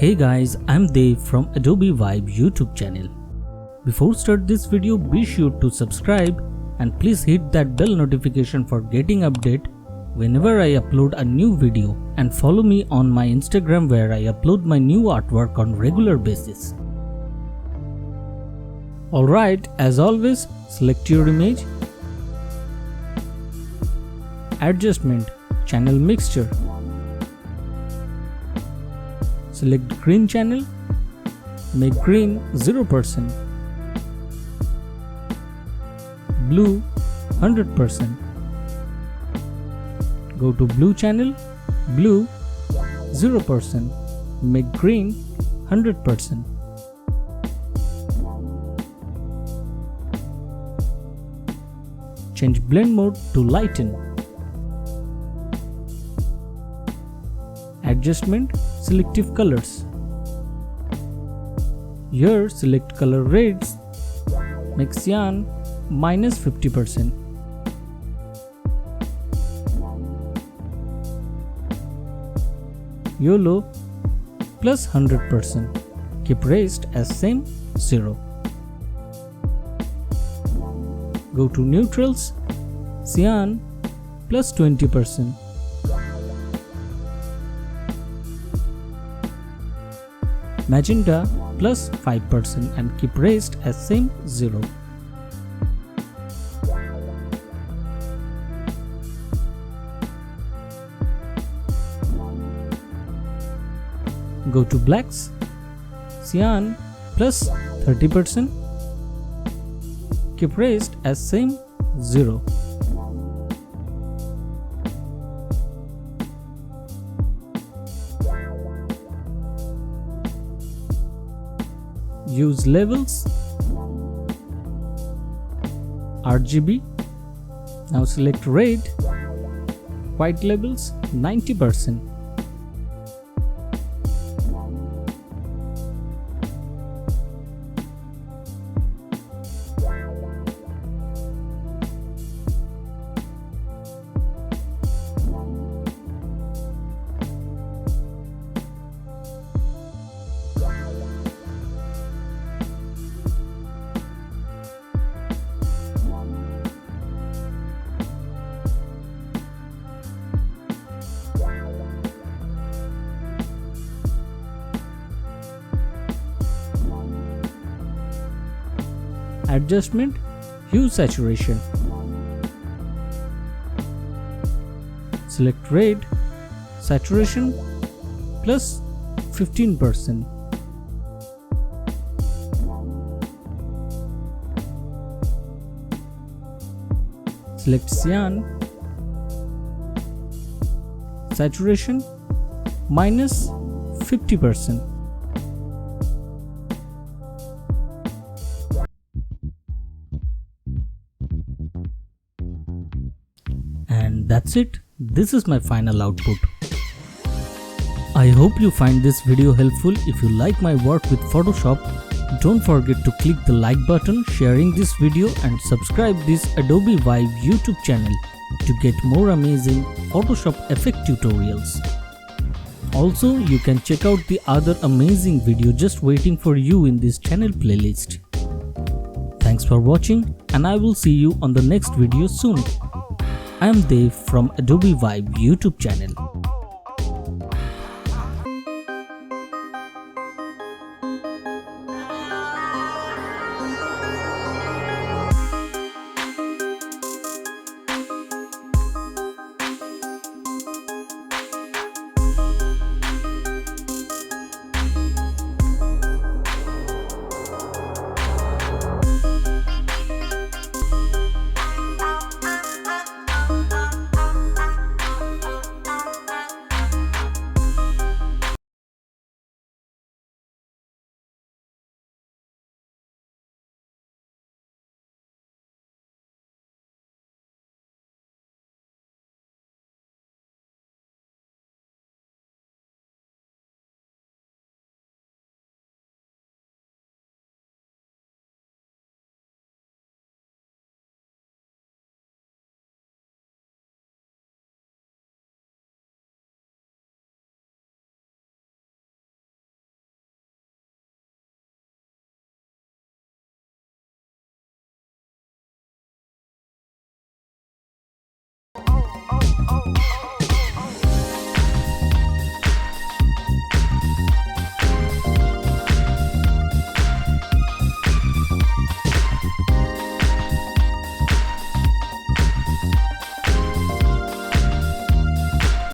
Hey guys, I'm Dav from Adobe Vibe YouTube channel. Before start this video, be sure to subscribe and please hit that bell notification for getting update whenever I upload a new video, and follow me on my Instagram where I upload my new artwork on regular basis. Alright, as always, select your image, adjustment, channel mixture. Select green channel, make green 0%, blue 100%. Go to blue channel, blue 0%, make green 100%. Change blend mode to lighten. Adjustment, selective colors. Here select color reds, make cyan -50%. Yellow +100%. Keep rest as same 0. Go to neutrals, cyan +20%. Magenta +5% and keep rest as same 0. Go to blacks, cyan +30%, keep rest as same 0. Use levels, RGB. Now select red, white levels 90%. Adjustment, hue saturation. Select red, saturation +15%. Select cyan, saturation -50%. And that's it. This is my final output. I hope you find this video helpful. If you like my work with Photoshop, don't forget to click the like button, sharing this video, and subscribe this Adobe Vibe YouTube channel to get more amazing Photoshop effect tutorials. Also, you can check out the other amazing video just waiting for you in this channel playlist. Thanks for watching, and I will see you on the next video soon. I am Dav from Adobe Vibe YouTube channel.